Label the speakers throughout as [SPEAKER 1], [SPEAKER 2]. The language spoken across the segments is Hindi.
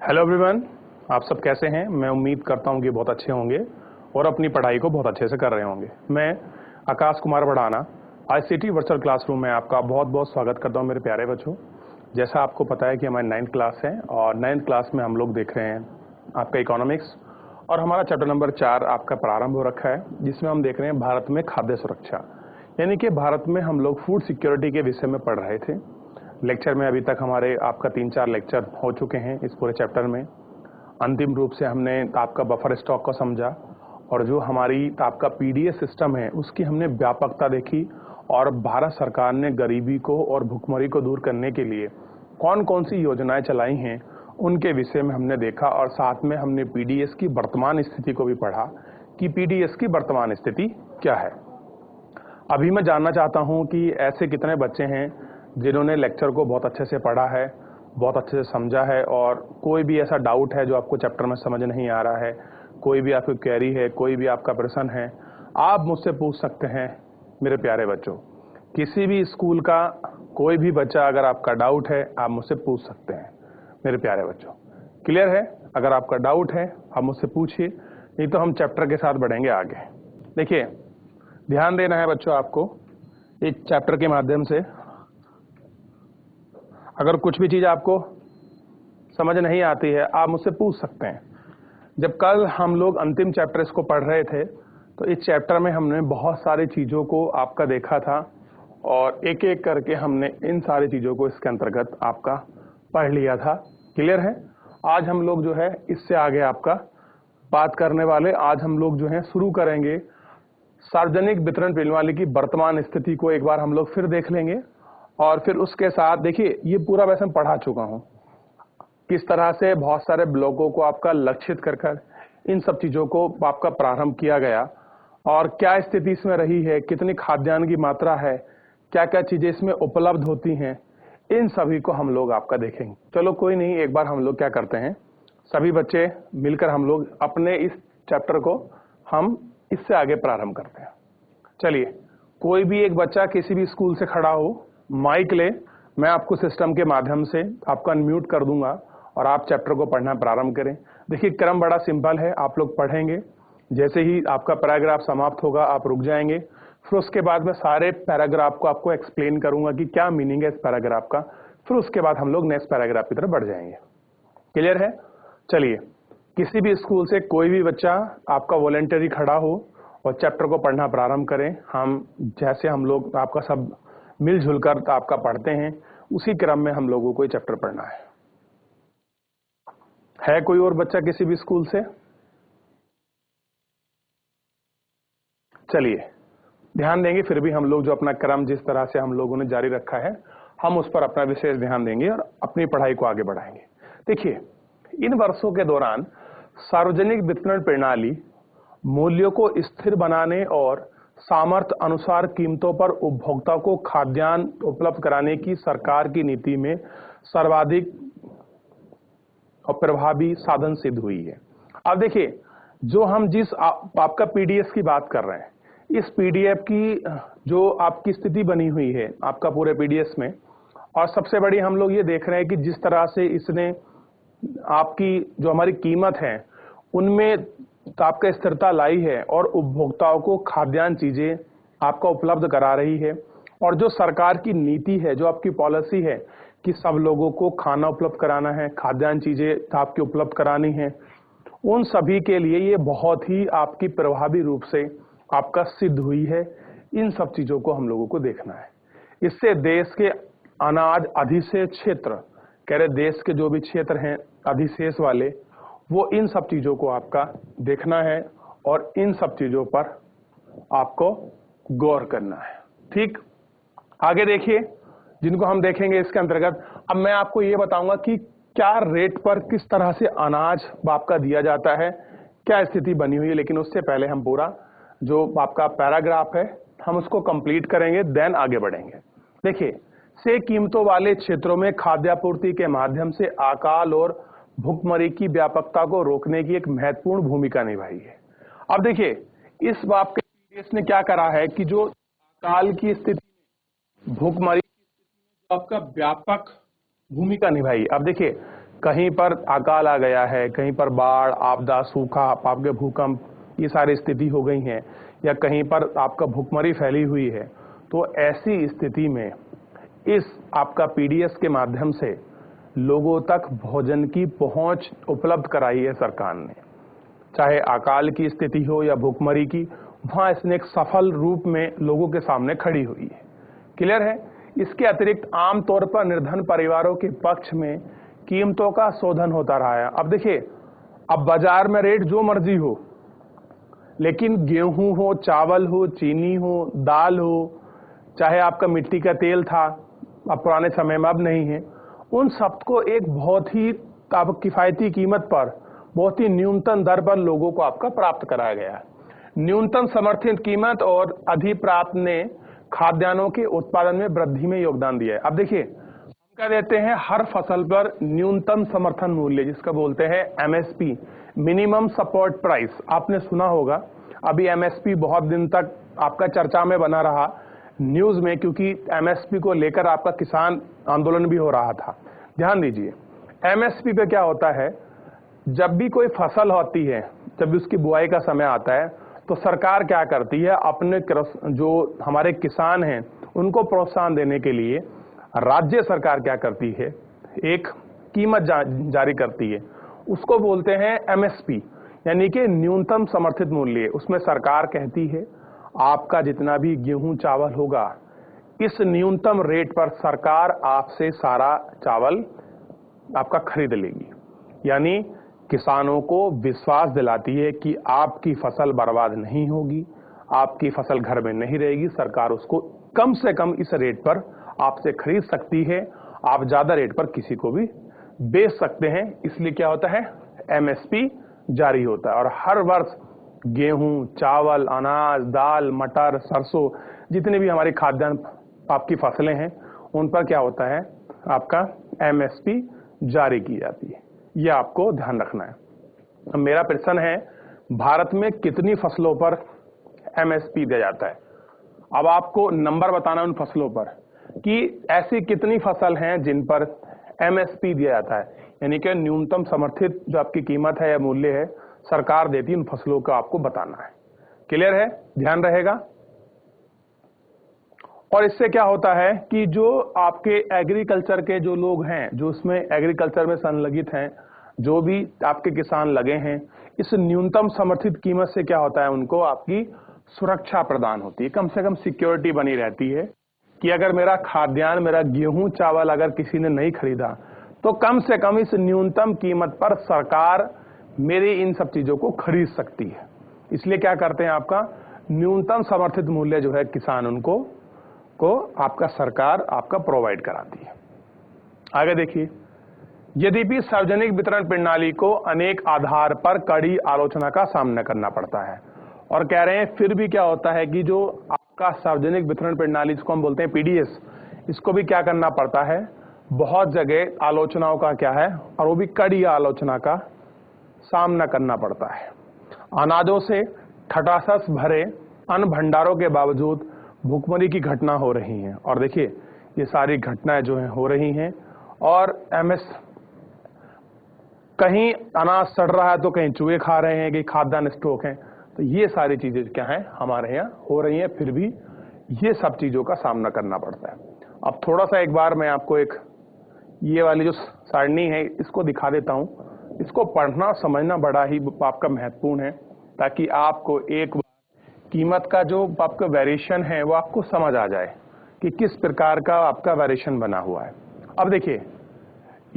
[SPEAKER 1] हेलो एवरीवन, आप सब कैसे हैं। मैं उम्मीद करता हूं कि बहुत अच्छे होंगे और अपनी पढ़ाई को बहुत अच्छे से कर रहे होंगे। मैं आकाश कुमार बढ़ाना आईसीटी वर्चुअल क्लासरूम में आपका बहुत बहुत स्वागत करता हूं मेरे प्यारे बच्चों। जैसा आपको पता है कि हमारी 9th क्लास है और 9th क्लास में हम लोग देख रहे हैं आपका इकोनॉमिक्स और हमारा चैप्टर नंबर 4 आपका प्रारंभ हो रखा है, जिसमें हम देख रहे हैं भारत में खाद्य सुरक्षा, यानी कि भारत में हम लोग फूड सिक्योरिटी के विषय में पढ़ रहे थे। लेक्चर में अभी तक हमारे आपका 3-4 लेक्चर हो चुके हैं इस पूरे चैप्टर में। अंतिम रूप से हमने आपका बफर स्टॉक को समझा और जो हमारी आपका पीडीएस सिस्टम है उसकी हमने व्यापकता देखी और भारत सरकार ने गरीबी को और भुखमरी को दूर करने के लिए कौन कौन सी योजनाएं चलाई हैं उनके विषय में हमने देखा और साथ में हमने पीडीएस की वर्तमान स्थिति को भी पढ़ा कि पीडीएस की वर्तमान स्थिति क्या है। अभी मैं जानना चाहता हूं कि ऐसे कितने बच्चे हैं जिन्होंने लेक्चर को बहुत अच्छे से पढ़ा है, बहुत अच्छे से समझा है और कोई भी ऐसा डाउट है जो आपको चैप्टर में समझ नहीं आ रहा है, कोई भी आपकी क्वेरी है, कोई भी आपका प्रश्न है, आप मुझसे पूछ सकते हैं मेरे प्यारे बच्चों। किसी भी स्कूल का कोई भी बच्चा अगर आपका डाउट है आप मुझसे पूछ सकते हैं मेरे प्यारे बच्चों। क्लियर है? अगर आपका डाउट है आप मुझसे पूछिए, नहीं तो हम चैप्टर के साथ बढ़ेंगे आगे। देखिए, ध्यान देना है बच्चों आपको इस चैप्टर के माध्यम से। अगर कुछ भी चीज़ आपको समझ नहीं आती है आप मुझसे पूछ सकते हैं। जब कल हम लोग अंतिम चैप्टर इसको पढ़ रहे थे तो इस चैप्टर में हमने बहुत सारी चीज़ों को आपका देखा था और एक एक करके हमने इन सारी चीज़ों को इसके अंतर्गत आपका पढ़ लिया था। क्लियर है? आज हम लोग जो है इससे आगे आपका बात करने वाले, आज हम लोग जो है शुरू करेंगे सार्वजनिक वितरण प्रणाली की वर्तमान स्थिति को एक बार हम लोग फिर देख लेंगे और फिर उसके साथ देखिए ये पूरा वैसे मैं पढ़ा चुका हूं किस तरह से बहुत सारे ब्लॉकों को आपका लक्षित कर इन सब चीजों को आपका प्रारंभ किया गया और क्या स्थिति इसमें रही है, कितनी खाद्यान्न की मात्रा है, क्या क्या चीजें इसमें उपलब्ध होती हैं, इन सभी को हम लोग आपका देखेंगे। चलो कोई नहीं, एक बार हम लोग क्या करते हैं, सभी बच्चे मिलकर हम लोग अपने इस चैप्टर को हम इससे आगे प्रारंभ करते हैं। चलिए, कोई भी एक बच्चा किसी भी स्कूल से खड़ा हो, माइक ले, मैं आपको सिस्टम के माध्यम से आपको अनम्यूट कर दूंगा और आप चैप्टर को पढ़ना प्रारंभ करें। देखिए क्रम बड़ा सिंपल है, आप लोग पढ़ेंगे, जैसे ही आपका पैराग्राफ समाप्त होगा आप रुक जाएंगे, फिर उसके बाद मैं सारे पैराग्राफ को आपको एक्सप्लेन करूंगा कि क्या मीनिंग है इस पैराग्राफ का, फिर उसके बाद हम लोग नेक्स्ट पैराग्राफ की तरफ बढ़ जाएंगे। क्लियर है? चलिए, किसी भी स्कूल से कोई भी बच्चा आपका वॉलंटरी खड़ा हो और चैप्टर को पढ़ना प्रारंभ करें। हम जैसे हम लोग आपका सब मिलजुल कर आपका पढ़ते हैं उसी क्रम में हम लोगों को ये चैप्टर पढ़ना है कोई और बच्चा किसी भी स्कूल से? चलिए, ध्यान देंगे, फिर भी हम लोग जो अपना क्रम जिस तरह से हम लोगों ने जारी रखा है हम उस पर अपना विशेष ध्यान देंगे और अपनी पढ़ाई को आगे बढ़ाएंगे। देखिए, इन वर्षों के दौरान सार्वजनिक वितरण प्रणाली मूल्यों को स्थिर बनाने और सामर्थ्य अनुसार कीमतों पर उपभोक्ता को खाद्यान्न उपलब्ध कराने की सरकार की नीति में सर्वाधिक और प्रभावी साधन सिद्ध हुई है। अब देखिए, जो हम जिस आपका पीडीएस की बात कर रहे हैं, इस पीडीएफ की जो आपकी स्थिति बनी हुई है आपका पूरे पीडीएस में, और सबसे बड़ी हम लोग ये देख रहे हैं कि जिस तरह से इसने आपकी जो हमारी कीमत है उनमें तो आपका स्थिरता लाई है और उपभोक्ताओं को खाद्यान्न चीजें आपका उपलब्ध करा रही है। और जो सरकार की नीति है, जो आपकी पॉलिसी है कि सब लोगों को खाना उपलब्ध कराना है, खाद्यान्न चीजें आपकी उपलब्ध करानी है, उन सभी के लिए ये बहुत ही आपकी प्रभावी रूप से आपका सिद्ध हुई है। इन सब चीजों को हम लोगों को देखना है। इससे देश के अनाज अधिशेष क्षेत्र, कह रहे देश के जो भी क्षेत्र हैं अधिशेष वाले, वो इन सब चीजों को आपका देखना है और इन सब चीजों पर आपको गौर करना है। ठीक, आगे देखिए, जिनको हम देखेंगे इसके अंतर्गत अब मैं आपको ये बताऊंगा कि क्या रेट पर किस तरह से अनाज आपका दिया जाता है, क्या स्थिति बनी हुई है। लेकिन उससे पहले हम पूरा जो आपका पैराग्राफ है हम उसको कंप्लीट करेंगे, देन आगे बढ़ेंगे। देखिए, से कीमतों वाले क्षेत्रों में खाद्यापूर्ति के माध्यम से अकाल और भुखमरी की व्यापकता को रोकने की एक महत्वपूर्ण भूमिका निभाई है। अब देखिए, इस बात के पीडीएस ने क्या करा है कि जो अकाल की स्थिति में, भुखमरी की स्थिति में जो आपका व्यापक भूमिका निभाई। अब देखिए, कहीं पर अकाल आ गया है, कहीं पर बाढ़, आपदा, सूखा, आपके भूकंप, ये सारी स्थिति हो गई हैं, या कहीं पर आपका भुखमरी फैली हुई है, तो ऐसी स्थिति में इस आपका पीडीएस के माध्यम से लोगों तक भोजन की पहुंच उपलब्ध कराई है सरकार ने। चाहे अकाल की स्थिति हो या भुखमरी की, वहां इसने एक सफल रूप में लोगों के सामने खड़ी हुई है। क्लियर है? इसके अतिरिक्त आमतौर पर निर्धन परिवारों के पक्ष में कीमतों का शोधन होता रहा है। अब देखिए, अब बाजार में रेट जो मर्जी हो, लेकिन गेहूं हो, चावल हो, चीनी हो, दाल हो, चाहे आपका मिट्टी का तेल था, अब पुराने समय में अब नहीं है, उन सबको एक बहुत ही किफायती कीमत पर, बहुत ही न्यूनतम दर पर लोगों को आपका प्राप्त कराया गया है। न्यूनतम समर्थित कीमत और अधिप्राप्त ने खाद्यान्नों के उत्पादन में वृद्धि में योगदान दिया है। अब देखिए, हम क्या देते हैं, हर फसल पर न्यूनतम समर्थन मूल्य, जिसका बोलते हैं एमएसपी, मिनिमम सपोर्ट प्राइस, आपने सुना होगा। अभी एमएसपी बहुत दिन तक आपका चर्चा में बना रहा न्यूज में, क्योंकि एमएसपी को लेकर आपका किसान आंदोलन भी हो रहा था। ध्यान दीजिए, एमएसपी पे क्या होता है, जब भी कोई फसल होती है, जब भी उसकी बुआई का समय आता है, तो सरकार क्या करती है, अपने जो हमारे किसान हैं उनको प्रोत्साहन देने के लिए राज्य सरकार क्या करती है, एक कीमत जारी करती है, उसको बोलते हैं एमएसपी, यानी कि न्यूनतम समर्थित मूल्य। उसमें सरकार कहती है आपका जितना भी गेहूं चावल होगा, इस न्यूनतम रेट पर सरकार आपसे सारा चावल आपका खरीद लेगी। यानी किसानों को विश्वास दिलाती है कि आपकी फसल बर्बाद नहीं होगी, आपकी फसल घर में नहीं रहेगी, सरकार उसको कम से कम इस रेट पर आपसे खरीद सकती है, आप ज्यादा रेट पर किसी को भी बेच सकते हैं। इसलिए क्या होता है, एमएसपी जारी होता है। और हर वर्ष गेहूं, चावल, अनाज, दाल, मटर, सरसों, जितने भी हमारी खाद्यान्न आपकी फसलें हैं, उन पर क्या होता है, आपका एमएसपी जारी की जाती है। यह आपको ध्यान रखना है। अब मेरा प्रश्न है, भारत में कितनी फसलों पर एमएसपी दिया जाता है? अब आपको नंबर बताना उन फसलों पर कि ऐसी कितनी फसल हैं जिन पर एमएसपी दिया जाता है, यानी कि न्यूनतम समर्थित जो आपकी कीमत है या मूल्य है, सरकार देती है, उन फसलों का आपको बताना है। क्लियर है? ध्यान रहेगा। और इससे क्या होता है कि जो आपके एग्रीकल्चर के जो लोग हैं, जो उसमें एग्रीकल्चर में संलग्नित हैं, जो भी आपके किसान लगे हैं, इस न्यूनतम समर्थित कीमत से क्या होता है, उनको आपकी सुरक्षा प्रदान होती है, कम से कम सिक्योरिटी बनी रहती है कि अगर मेरा खाद्यान्न, मेरा गेहूं चावल अगर किसी ने नहीं खरीदा, तो कम से कम इस न्यूनतम कीमत पर सरकार मेरी इन सब चीजों को खरीद सकती है। इसलिए क्या करते हैं, आपका न्यूनतम समर्थित मूल्य जो है किसान उनको आपका सरकार आपका प्रोवाइड कराती है। आगे देखिए, यद्यपि सार्वजनिक वितरण प्रणाली को अनेक आधार पर कड़ी आलोचना का सामना करना पड़ता है, और कह रहे हैं फिर भी क्या होता है कि जो आपका सार्वजनिक वितरण प्रणाली, जिसको हम बोलते हैं पीडीएस, इसको भी क्या करना पड़ता है, बहुत जगह आलोचनाओं का क्या है, और वो भी कड़ी आलोचना का सामना करना पड़ता है। अनाजों से ठठासस भरे अन्न भंडारों के बावजूद भुखमरी की घटना हो रही हैं। और देखिए, ये सारी घटनाएं जो हैं हो रही हैं, और कहीं अनाज सड़ रहा है तो कहीं चूहे खा रहे हैं, कि खाद्यान्न स्टॉक है, तो ये सारी चीजें क्या हैं हमारे यहाँ हो रही हैं, फिर भी ये सब चीजों का सामना करना पड़ता है। अब थोड़ा सा एक बार मैं आपको एक ये वाली जो सारणी है इसको दिखा देता हूँ। इसको पढ़ना समझना बड़ा ही आपका महत्वपूर्ण है, ताकि आपको एक कीमत का जो आपका वेरिएशन है वो आपको समझ आ जाए कि किस प्रकार का आपका वेरिएशन बना हुआ है। अब देखिए,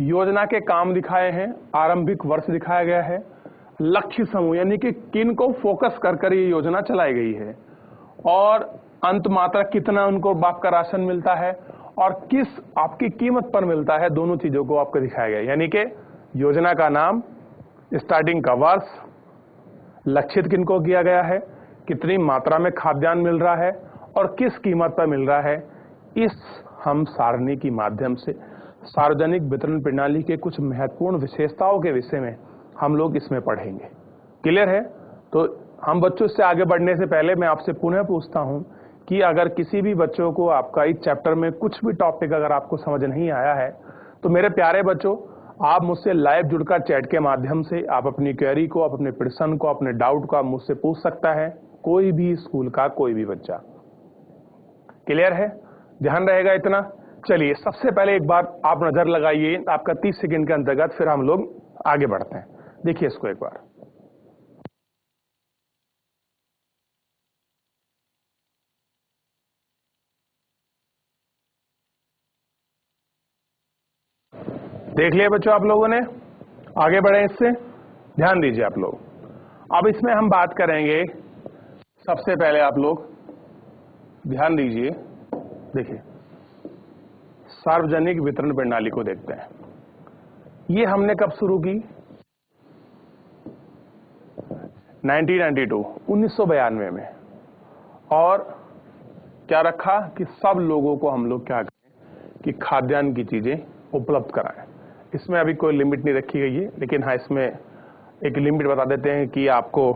[SPEAKER 1] योजना के काम दिखाए हैं, आरंभिक वर्ष दिखाया गया है, लक्ष्य समूह यानी कि किन को फोकस कर ये योजना चलाई गई है, और अंत मात्रा कितना उनको आपका राशन मिलता है और किस आपकी कीमत पर मिलता है, दोनों चीजों को आपको दिखाया गया। यानी कि योजना का नाम, स्टार्टिंग का वर्ष, लक्षित किनको किया गया है, कितनी मात्रा में खाद्यान्न मिल रहा है और किस कीमत पर मिल रहा है। इस हम सारणी के माध्यम से सार्वजनिक वितरण प्रणाली के कुछ महत्वपूर्ण विशेषताओं के विषय में हम लोग इसमें पढ़ेंगे। क्लियर है? तो हम बच्चों से आगे बढ़ने से पहले मैं आपसे पुनः पूछता हूं कि अगर किसी भी बच्चों को आपका इस चैप्टर में कुछ भी टॉपिक अगर आपको समझ नहीं आया है, तो मेरे प्यारे बच्चों, आप मुझसे लाइव जुड़कर चैट के माध्यम से आप अपनी क्वेरी को, आप अपने प्रश्न को, अपने डाउट को आप मुझसे पूछ सकता है, कोई भी स्कूल का कोई भी बच्चा। क्लियर है? ध्यान रहेगा इतना। चलिए सबसे पहले एक बार आप नजर लगाइए आपका 30 सेकंड के अंतर्गत, फिर हम लोग आगे बढ़ते हैं। देखिए इसको एक बार। देख लिया बच्चों आप लोगों ने? आगे बढ़े इससे, ध्यान दीजिए आप लोग। अब इसमें हम बात करेंगे, सबसे पहले आप लोग ध्यान दीजिए। देखिए सार्वजनिक वितरण प्रणाली को देखते हैं। ये हमने कब शुरू की? 1992 में। और क्या रखा कि सब लोगों को हम लोग क्या करें कि खाद्यान्न की चीजें उपलब्ध कराएं। इसमें अभी कोई लिमिट नहीं रखी गई है, लेकिन हाँ इसमें एक लिमिट बता देते हैं कि आपको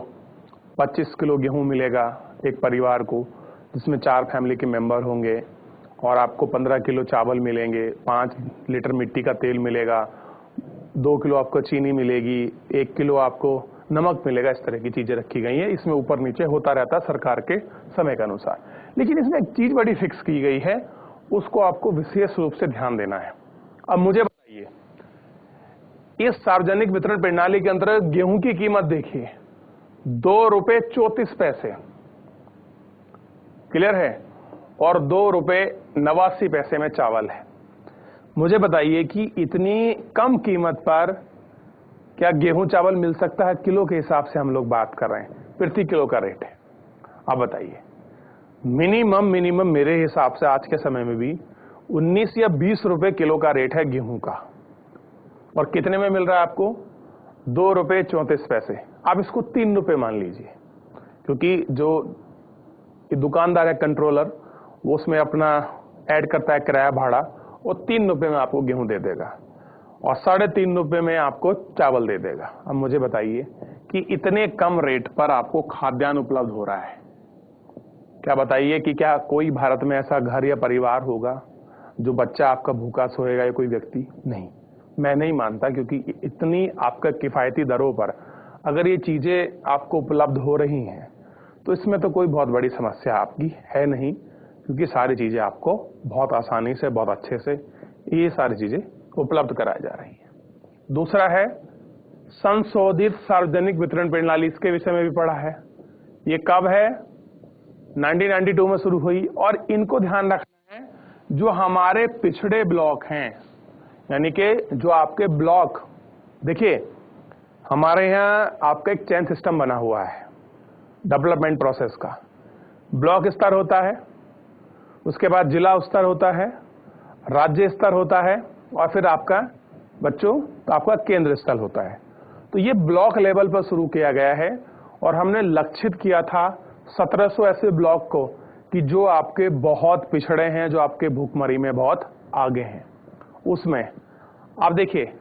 [SPEAKER 1] 25 किलो गेहूं मिलेगा एक परिवार को, जिसमें 4 फैमिली के मेंबर होंगे, और आपको 15 किलो चावल मिलेंगे, 5 लीटर मिट्टी का तेल मिलेगा, 2 किलो आपको चीनी मिलेगी, 1 किलो आपको नमक मिलेगा। इस तरह की चीजें रखी गई हैं। इसमें ऊपर नीचे होता रहता है सरकार के समय के अनुसार, लेकिन इसमें एक चीज बड़ी फिक्स की गई है, उसको आपको विशेष रूप से ध्यान देना है। अब मुझे बताइए, इस सार्वजनिक वितरण प्रणाली के अंतर्गत गेहूं की कीमत देखिए, 2 रुपए 34 पैसे। क्लियर है? और 2 रुपए 89 पैसे में चावल है। मुझे बताइए कि इतनी कम कीमत पर क्या गेहूं चावल मिल सकता है? किलो के हिसाब से हम लोग बात कर रहे हैं, प्रति किलो का रेट है। अब बताइए, मिनिमम मेरे हिसाब से आज के समय में भी 19 या 20 रुपए किलो का रेट है गेहूं का। और कितने में मिल रहा है आपको? 2 रुपए 34 पैसे। आप इसको 3 रुपए मान लीजिए, क्योंकि जो दुकानदार है कंट्रोलर, वो उसमें अपना ऐड करता है किराया भाड़ा, और 3 रुपए में आपको गेहूं दे देगा और 3.5 रुपए में आपको चावल दे देगा। अब मुझे बताइए कि इतने कम रेट पर आपको खाद्यान्न उपलब्ध हो रहा है। क्या बताइए कि क्या कोई भारत में ऐसा घर या परिवार होगा जो बच्चा आपका भूखा सोएगा या कोई व्यक्ति? नहीं, मैं नहीं मानता, क्योंकि इतनी आपका किफायती दरों पर अगर ये चीजें आपको उपलब्ध हो रही हैं तो इसमें तो कोई बहुत बड़ी समस्या आपकी है नहीं, क्योंकि सारी चीजें आपको बहुत आसानी से, बहुत अच्छे से ये सारी चीजें उपलब्ध कराई जा रही है। दूसरा है संशोधित सार्वजनिक वितरण प्रणाली, इसके विषय में भी पढ़ा है। ये कब है? 1992 में शुरू हुई। और इनको ध्यान रखना है, जो हमारे पिछड़े ब्लॉक हैं, यानी कि जो आपके ब्लॉक, देखिए हमारे यहाँ आपका एक चेन सिस्टम बना हुआ है डेवलपमेंट प्रोसेस का। ब्लॉक स्तर होता है, उसके बाद जिला स्तर होता है, राज्य स्तर होता है, और फिर आपका बच्चों आपका केंद्र स्तर होता है। तो ये ब्लॉक लेवल पर शुरू किया गया है, और हमने लक्षित किया था 1700 ऐसे ब्लॉक को कि जो आपके बहुत पिछड़े हैं, जो आपके भूखमरी में बहुत आगे हैं। उसमें आप देखिए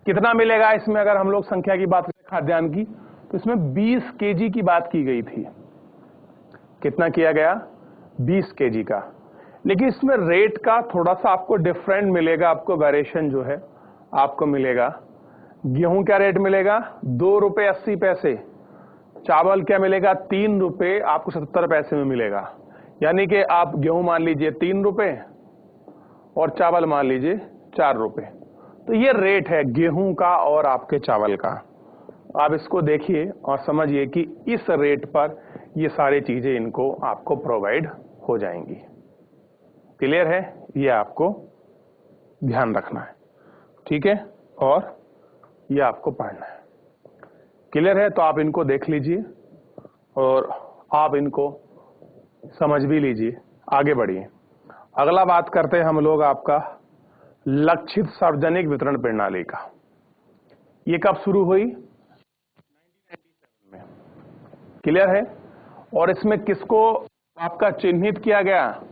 [SPEAKER 1] कितना मिलेगा। इसमें अगर हम लोग संख्या की बात करें खाद्यान्न की, तो इसमें 20 केजी की बात की गई थी। कितना किया गया? 20 केजी का। लेकिन इसमें रेट का थोड़ा सा आपको डिफरेंट मिलेगा, आपको वेरिएशन जो है आपको मिलेगा। गेहूं क्या रेट मिलेगा? 2 रुपए 80 पैसे। चावल क्या मिलेगा? 3 रुपए आपको 77 पैसे में मिलेगा। यानी कि आप गेहूं मान लीजिए 3 रुपए और चावल मान लीजिए 4 रुपए। तो ये रेट है गेहूं का और आपके चावल का। आप इसको देखिए और समझिए कि इस रेट पर ये सारी चीजें इनको आपको प्रोवाइड हो जाएंगी। क्लियर है? ये आपको ध्यान रखना है, ठीक है? और ये आपको पढ़ना है। क्लियर है? तो आप इनको देख लीजिए और आप इनको समझ भी लीजिए। आगे बढ़िए। अगला बात करते हैं हम लोग आपका लक्षित सार्वजनिक वितरण प्रणाली का। ये कब शुरू हुई? 1997 में। क्लियर है? और इसमें किसको आपका चिन्हित किया गया?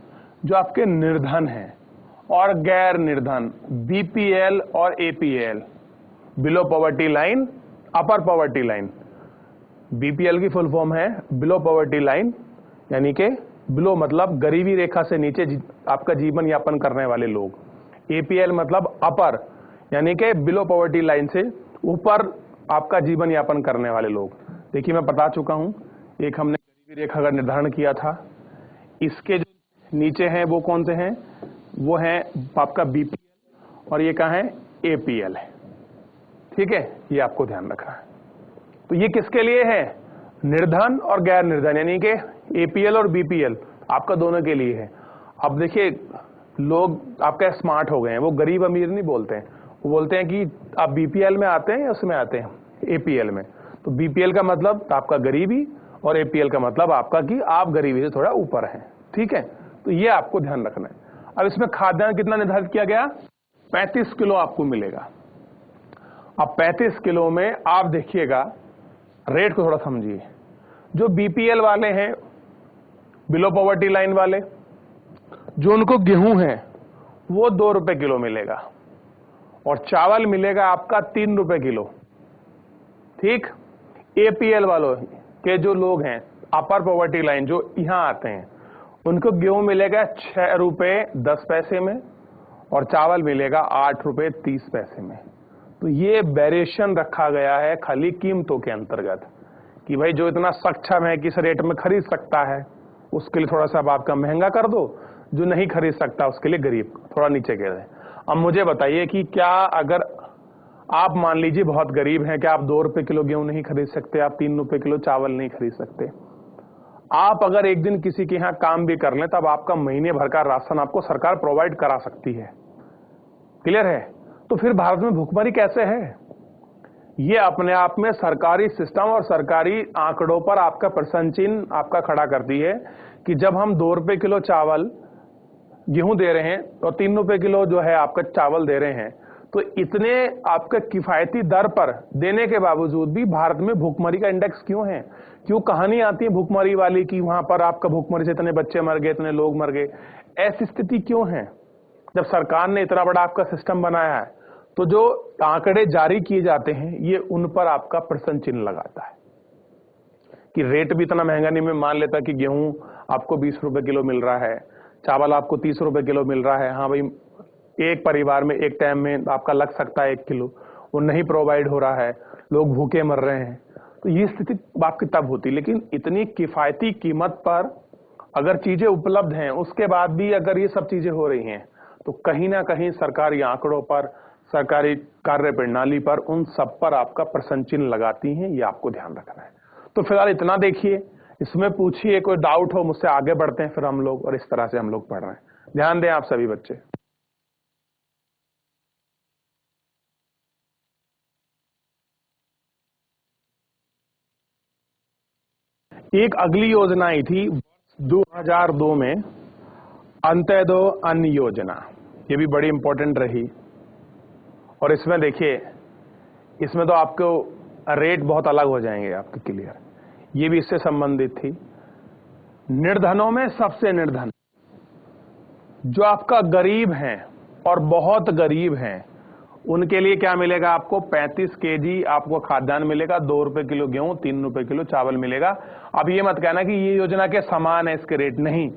[SPEAKER 1] जो आपके निर्धन हैं और गैर निर्धन, बीपीएल और एपीएल, बिलो पॉवर्टी लाइन, अपर पॉवर्टी लाइन। बीपीएल की फुल फॉर्म है बिलो पॉवर्टी लाइन, यानी कि बिलो मतलब गरीबी रेखा से नीचे आपका जीवन यापन करने वाले लोग। एपीएल मतलब अपर, यानी कि बिलो पॉवर्टी लाइन से ऊपर आपका जीवन यापन करने वाले लोग। देखिए मैं बता चुका हूं, एक हमने गरीबी रेखा का निर्धारण किया था, इसके जो नीचे हैं वो कौन से हैं, वो हैं आपका बीपीएल और ये कहाँ है, एपीएल है। ठीक है, ये आपको ध्यान रखना है। तो ये किसके लिए है, निर्धन और गैर निर्धन, यानी कि एपीएल और बीपीएल आपका दोनों के लिए है। अब देखिए लोग आपका स्मार्ट हो गए हैं, वो गरीब अमीर नहीं बोलते हैं, वो बोलते हैं कि आप बीपीएल में आते हैं या उसमें आते हैं, एपीएल में। तो बीपीएल का मतलब आपका गरीबी और एपीएल का मतलब आपका कि आप गरीबी से थोड़ा ऊपर हैं। ठीक है, तो ये आपको ध्यान रखना है। अब इसमें खाद्यान्न कितना निर्धारित किया गया, 35 किलो आपको मिलेगा। अब 35 किलो में आप देखिएगा रेट को थोड़ा समझिए। जो बीपीएल वाले हैं, बिलो पॉवर्टी लाइन वाले, जो उनको गेहूं है वो 2 रुपए किलो मिलेगा और चावल मिलेगा आपका 3 रुपए किलो। ठीक, एपीएल वालों के जो लोग हैं, अपर पॉवर्टी लाइन, जो यहां आते हैं, उनको गेहूं मिलेगा 6 रुपए 10 पैसे में और चावल मिलेगा 8 रुपए 30 पैसे में। तो ये वेरिएशन रखा गया है खाली कीमतों के अंतर्गत कि भाई जो इतना सक्षम है कि इस रेट में खरीद सकता है उसके लिए थोड़ा सा आपका महंगा कर दो, जो नहीं खरीद सकता उसके लिए गरीब थोड़ा नीचे कर दें। अब मुझे बताइए कि क्या अगर आप मान लीजिए बहुत गरीब हैं, क्या आप 2 रुपए किलो गेहूं नहीं खरीद सकते, आप 3 रुपए किलो चावल नहीं खरीद सकते? आप अगर एक दिन किसी के यहाँ काम भी कर लें तब आपका महीने भर का राशन आपको सरकार प्रोवाइड करा सकती है। क्लियर है? तो फिर भारत में भुखमरी कैसे है? ये अपने आप में सरकारी सिस्टम और सरकारी आंकड़ों पर आपका प्रश्न चिन्ह आपका खड़ा करती है कि जब हम 2 रुपए किलो चावल गेहूं दे रहे हैं और 3 रुपए किलो जो है आपका चावल दे रहे हैं, तो इतने आपके किफायती दर पर देने के बावजूद भी भारत में भुखमरी का इंडेक्स क्यों है? क्यों कहानी आती है भुखमरी वाली कि वहां पर आपका भुखमरी से इतने बच्चे मर गए, इतने लोग मर गए? ऐसी स्थिति क्यों है? जब सरकार ने इतना बड़ा आपका सिस्टम बनाया है तो जो आंकड़े जारी किए जाते हैं ये उन पर आपका प्रश्न चिन्ह लगाता है कि रेट भी इतना महंगा नहीं। मैं मान लेता कि गेहूं आपको 20 रुपए किलो मिल रहा है, चावल आपको 30 रुपए किलो मिल रहा है। हाँ भाई, एक परिवार में एक टाइम में आपका लग सकता है 1 किलो, वो नहीं प्रोवाइड हो रहा है, लोग भूखे मर रहे हैं, तो ये स्थिति आपकी तब होती। लेकिन इतनी किफायती कीमत पर अगर चीजें उपलब्ध हैं उसके बाद भी अगर ये सब चीजें हो रही हैं तो कहीं ना कहीं सरकारी आंकड़ों पर, सरकारी कार्य प्रणाली पर, उन सब पर आपका प्रश्न चिन्ह लगाती हैं। ये आपको ध्यान रखना है। तो फिलहाल इतना देखिए, इसमें पूछिए, कोई डाउट हो मुझसे आगे बढ़ते हैं फिर हम लोग, और इस तरह से हम लोग पढ़ रहे हैं। ध्यान दें आप सभी बच्चे। एक अगली योजना आई थी 2002 में, अंत्योदय अन्न योजना। ये भी बड़ी इंपॉर्टेंट रही और इसमें देखिए, इसमें तो आपको रेट बहुत अलग हो जाएंगे आपके क्लियर। ये भी इससे संबंधित थी। निर्धनों में सबसे निर्धन जो आपका गरीब हैं और बहुत गरीब हैं उनके लिए क्या मिलेगा आपको, 35 केजी आपको खाद्यान्न मिलेगा, 2 रुपए किलो गेहूं, 3 रुपए किलो चावल मिलेगा। अब ये मत कहना कि ये योजना के समान है इसके रेट, नहीं,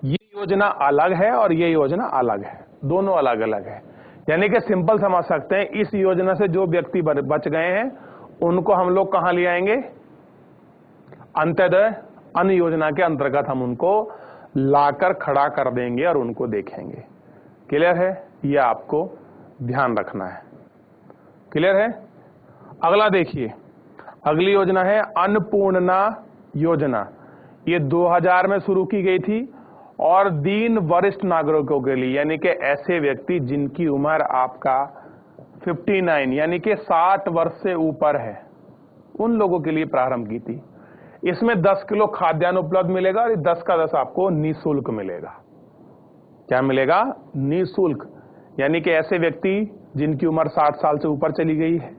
[SPEAKER 1] ये योजना अलग है और ये योजना अलग है, दोनों अलग अलग है। यानी कि सिंपल समझ सकते हैं, इस योजना से जो व्यक्ति बच गए हैं उनको हम लोग कहां ले आएंगे, अंत्योदय अन्न योजना के अंतर्गत हम उनको लाकर खड़ा कर देंगे और उनको देखेंगे। क्लियर है? ये आपको ध्यान रखना है। क्लियर है? अगला देखिए, अगली योजना है अन्नपूर्णा योजना। ये 2000 में शुरू की गई थी और दीन वरिष्ठ नागरिकों के लिए, यानी कि ऐसे व्यक्ति जिनकी उम्र आपका 59 यानी कि 60 वर्ष से ऊपर है, उन लोगों के लिए प्रारंभ की थी। इसमें 10 किलो खाद्यान्न उपलब्ध मिलेगा और 10 का 10 आपको निःशुल्क मिलेगा। क्या मिलेगा? निःशुल्क। यानी कि ऐसे व्यक्ति जिनकी उम्र 60 साल से ऊपर चली गई है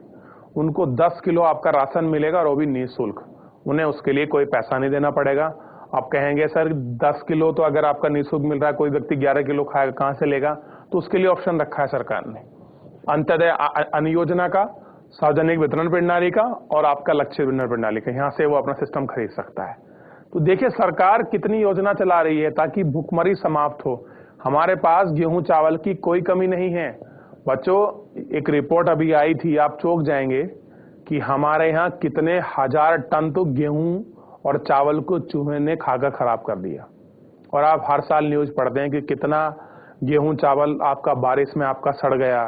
[SPEAKER 1] उनको 10 किलो आपका राशन मिलेगा और वो भी निःशुल्क, उन्हें उसके लिए कोई पैसा नहीं देना पड़ेगा। आप कहेंगे सर 10 किलो तो अगर आपका निःशुल्क मिल रहा है, कोई व्यक्ति 11 किलो खाएगा, कहां से लेगा? तो उसके लिए ऑप्शन रखा है सरकार ने, अंत्योदय अन्न योजना का, सार्वजनिक वितरण प्रणाली का और आपका लक्ष्य वितरण प्रणाली का। यहां से वो अपना सिस्टम खरीद सकता है। तो देखिए सरकार कितनी योजना चला रही है ताकि भुखमरी समाप्त हो। हमारे पास गेहूं चावल की कोई कमी नहीं है, बच्चों एक रिपोर्ट अभी आई थी, आप चौंक जाएंगे कि हमारे यहाँ कितने हजार टन तो गेहूं और चावल को चूहे ने खाकर खराब कर दिया। और आप हर साल न्यूज पढ़ते हैं कि कितना गेहूं चावल आपका बारिश में आपका सड़ गया,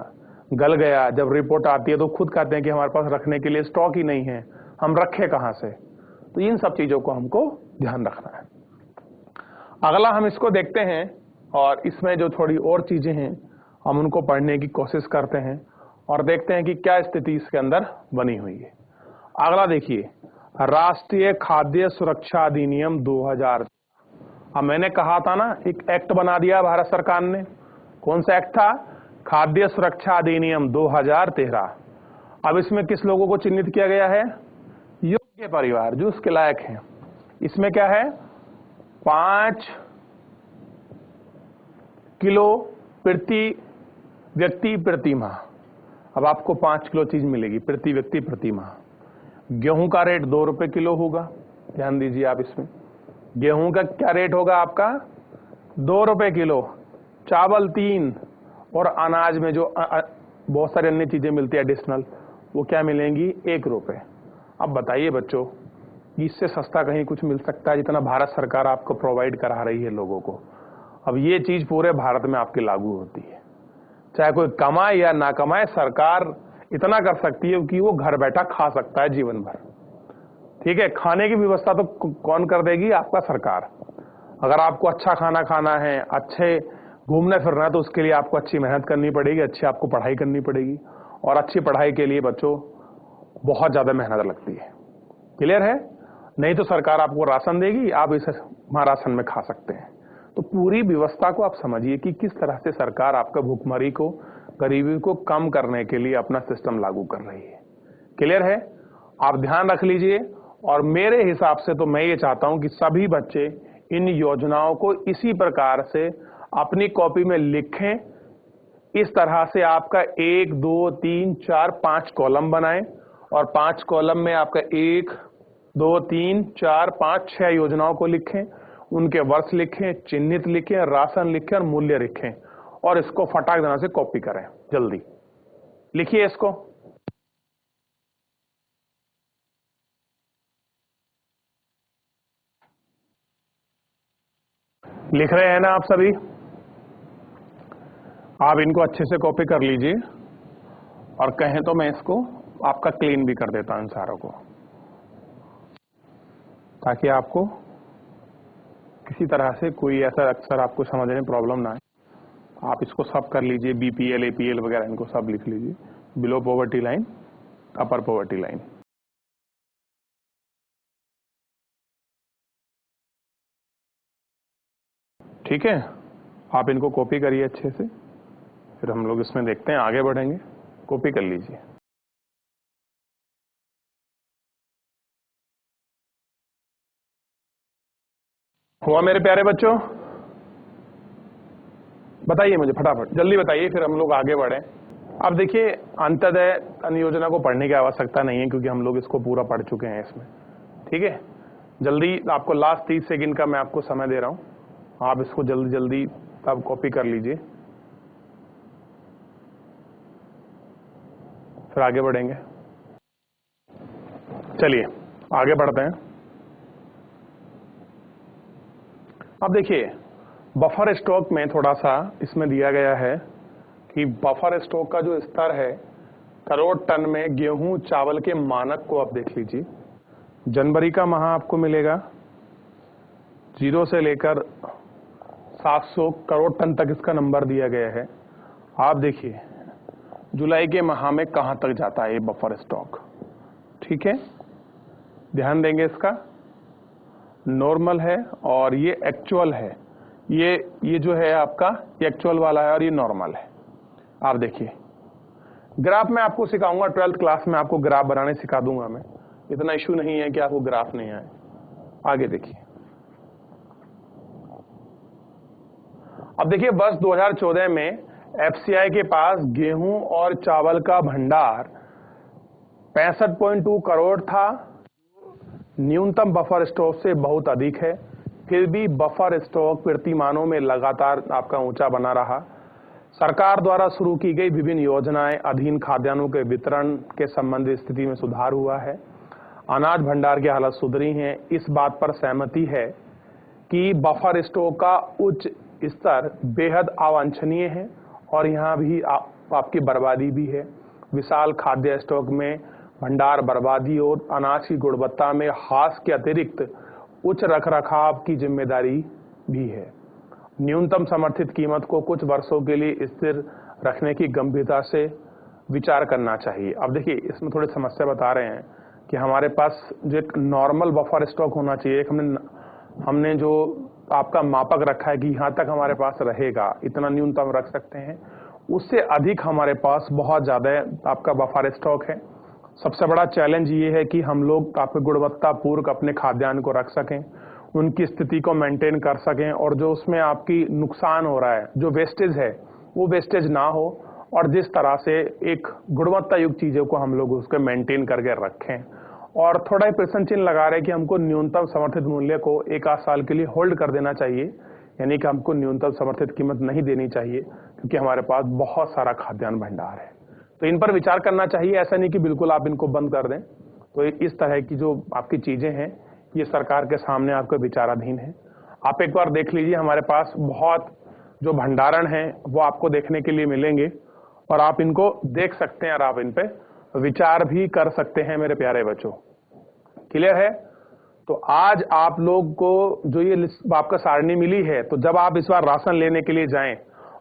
[SPEAKER 1] गल गया। जब रिपोर्ट आती है तो खुद कहते हैं कि हमारे पास रखने के लिए स्टॉक ही नहीं है, हम रखे कहां से। तो इन सब चीजों को हमको ध्यान रखना है। अगला हम इसको देखते हैं और इसमें जो थोड़ी और चीजें हैं हम उनको पढ़ने की कोशिश करते हैं और देखते हैं कि क्या स्थिति इसके अंदर बनी हुई है। अगला देखिए, राष्ट्रीय खाद्य सुरक्षा अधिनियम 2000। अब मैंने कहा था ना, एक एक्ट बना दिया भारत सरकार ने। कौन सा एक्ट था? खाद्य सुरक्षा अधिनियम 2013। अब इसमें किस लोगों को चिन्हित किया गया है? योग्य परिवार जो उसके लायक हैं। इसमें क्या है? 5 किलो प्रति व्यक्ति प्रति माह। अब आपको 5 किलो चीज मिलेगी प्रति व्यक्ति प्रति माह। गेहूं का रेट 2 रुपए किलो होगा, ध्यान दीजिए आप इसमें। गेहूं का क्या रेट होगा आपका? 2 रुपए किलो। चावल 3 और अनाज में जो बहुत सारी अन्य चीजें मिलती है एडिशनल, वो क्या मिलेंगी? 1 रुपए। अब बताइए बच्चों, इससे सस्ता कहीं कुछ मिल सकता है जितना भारत सरकार आपको प्रोवाइड करा रही है लोगों को? अब ये चीज पूरे भारत में आपकी लागू होती है, चाहे कोई कमाए या ना कमाए, सरकार इतना कर सकती है कि वो घर बैठा खा सकता है जीवन भर। ठीक है, खाने की व्यवस्था तो कौन कर देगी? आपका सरकार। अगर आपको अच्छा खाना खाना है, अच्छे घूमना फिरना है, तो उसके लिए आपको अच्छी मेहनत करनी पड़ेगी, अच्छी आपको पढ़ाई करनी पड़ेगी। और अच्छी पढ़ाई के लिए बच्चों बहुत ज्यादा मेहनत लगती है। क्लियर है? नहीं तो सरकार आपको राशन देगी, आप इसे महाराशन में खा सकते हैं। तो पूरी व्यवस्था को आप समझिए कि किस तरह से सरकार आपका भूखमरी को, गरीबी को कम करने के लिए अपना सिस्टम लागू कर रही है। क्लियर है? आप ध्यान रख लीजिए। और मेरे हिसाब से तो मैं ये चाहता हूं कि सभी बच्चे इन योजनाओं को इसी प्रकार से अपनी कॉपी में लिखें। इस तरह से आपका 1 2 3 4 5 कॉलम बनाएं और 5 कॉलम में आपका 1 2 3 4 5 6 योजनाओं को लिखें, उनके वर्ष लिखें, चिन्हित लिखें, राशन लिखें और मूल्य लिखें और इसको फटाक देना से कॉपी करें। जल्दी लिखिए इसको। लिख रहे हैं ना आप सभी? आप इनको अच्छे से कॉपी कर लीजिए और कहें तो मैं इसको आपका क्लीन भी कर देता हूं इन सारों को, ताकि आपको किसी तरह से कोई ऐसा अक्सर आपको समझने में प्रॉब्लम ना आए। आप इसको सब कर लीजिए, बीपीएल एपीएल वगैरह इनको सब लिख लीजिए। बिलो पॉवर्टी लाइन, अपर पॉवर्टी लाइन। ठीक है, आप इनको कॉपी करिए अच्छे से, फिर हम लोग इसमें देखते हैं, आगे बढ़ेंगे। कॉपी कर लीजिए। हुआ मेरे प्यारे बच्चों? बताइए मुझे फटाफट, जल्दी बताइए, फिर हम लोग आगे बढ़े। अब देखिए, अंत्योदय अन्न योजना को पढ़ने की आवश्यकता नहीं है क्योंकि हम लोग इसको पूरा पढ़ चुके हैं इसमें। ठीक है, जल्दी आपको लास्ट 30 सेकंड का मैं आपको समय दे रहा हूं, आप इसको जल्दी जल्दी अब कॉपी कर लीजिए, फिर आगे बढ़ेंगे। चलिए आगे बढ़ते हैं। अब देखिए, बफर स्टॉक में थोड़ा सा इसमें दिया गया है कि बफर स्टॉक का जो स्तर है करोड़ टन में गेहूं चावल के मानक को आप देख लीजिए। जनवरी का माह आपको मिलेगा 0 से लेकर 700 करोड़ टन तक इसका नंबर दिया गया है। आप देखिए जुलाई के माह में कहां तक जाता है ये बफर स्टॉक। ठीक है, ध्यान देंगे इसका। नॉर्मल है और ये एक्चुअल है। ये जो है आपका एक्चुअल वाला है और ये नॉर्मल है। आप देखिए, ग्राफ में आपको सिखाऊंगा, 12th क्लास में आपको ग्राफ बनाने सिखा दूंगा मैं। इतना इशू नहीं है कि आपको ग्राफ नहीं आए। आगे देखिए, अब देखिए वर्ष 2014 में एफसीआई के पास गेहूं और चावल का भंडार 65.2 करोड़ था। न्यूनतम बफर स्टॉक से बहुत अधिक है, फिर भी बफर स्टॉक कीर्तिमानों में लगातार आपका ऊंचा बना रहा। सरकार द्वारा शुरू की गई विभिन्न योजनाएं अधीन खाद्यान्नों के वितरण के संबंधित स्थिति में सुधार हुआ है। अनाज भंडार की हालत सुधरी है। इस बात पर सहमति है कि बफर स्टॉक का उच्च स्तर बेहद अवांछनीय है और यहाँ भी आपकी बर्बादी भी है। विशाल खाद्य स्टॉक में भंडार बर्बादी और अनाज की गुणवत्ता में ह्रास के अतिरिक्त उच्च रखरखाव की जिम्मेदारी भी है। न्यूनतम समर्थित कीमत को कुछ वर्षों के लिए स्थिर रखने की गंभीरता से विचार करना चाहिए। अब देखिए, इसमें थोड़ी समस्या बता रहे हैं कि हमारे पास जो एक नॉर्मल बफर स्टॉक होना चाहिए, हमने जो आपका मापक रखा है कि यहाँ तक हमारे पास रहेगा, इतना न्यूनतम रख सकते हैं, उससे अधिक हमारे पास बहुत ज़्यादा आपका बफर स्टॉक है। सबसे बड़ा चैलेंज ये है कि हम लोग आपके गुणवत्तापूर्वक अपने खाद्यान्न को रख सकें, उनकी स्थिति को मेंटेन कर सकें और जो उसमें आपकी नुकसान हो रहा है, जो वेस्टेज है, वो वेस्टेज ना हो और जिस तरह से एक गुणवत्ता युक्त चीज़ों को हम लोग उसको मेंटेन करके रखें। और थोड़ा ही प्रश्न चिन्ह लगा रहे हैं कि हमको न्यूनतम समर्थित मूल्य को 1 साल के लिए होल्ड कर देना चाहिए, यानी कि हमको न्यूनतम समर्थित कीमत नहीं देनी चाहिए क्योंकि हमारे पास बहुत सारा खाद्यान्न भंडार है। तो इन पर विचार करना चाहिए, ऐसा नहीं कि बिल्कुल आप इनको बंद कर दें। तो इस तरह की जो आपकी चीज़ें हैं ये सरकार के सामने आपके विचाराधीन है। आप एक बार देख लीजिए, हमारे पास बहुत जो भंडारण है वो आपको देखने के लिए मिलेंगे और आप इनको देख सकते हैं और आप इन पे विचार भी कर सकते हैं मेरे प्यारे बच्चों। क्लियर है? तो आज आप लोग को जो ये आपका सारणी मिली है, तो जब आप इस बार राशन लेने के लिए जाएं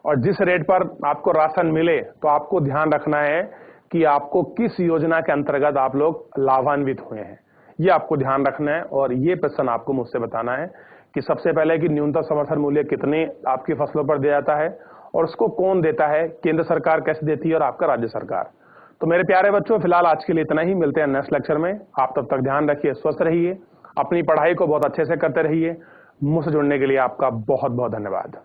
[SPEAKER 1] और जिस रेट पर आपको राशन मिले, तो आपको ध्यान रखना है कि आपको किस योजना के अंतर्गत आप लोग लाभान्वित हुए हैं, ये आपको ध्यान रखना है। और ये प्रश्न आपको मुझसे बताना है कि सबसे पहले कि न्यूनतम समर्थन मूल्य कितने आपकी फसलों पर दिया जाता है और उसको कौन देता है, केंद्र सरकार कैसे देती है और आपका राज्य सरकार। तो मेरे प्यारे बच्चों, फिलहाल आज के लिए इतना ही, मिलते हैं नेक्स्ट लेक्चर में। आप तब तक ध्यान रखिए, स्वस्थ रहिए, अपनी पढ़ाई को बहुत अच्छे से करते रहिए। मुझसे जुड़ने के लिए आपका बहुत बहुत धन्यवाद।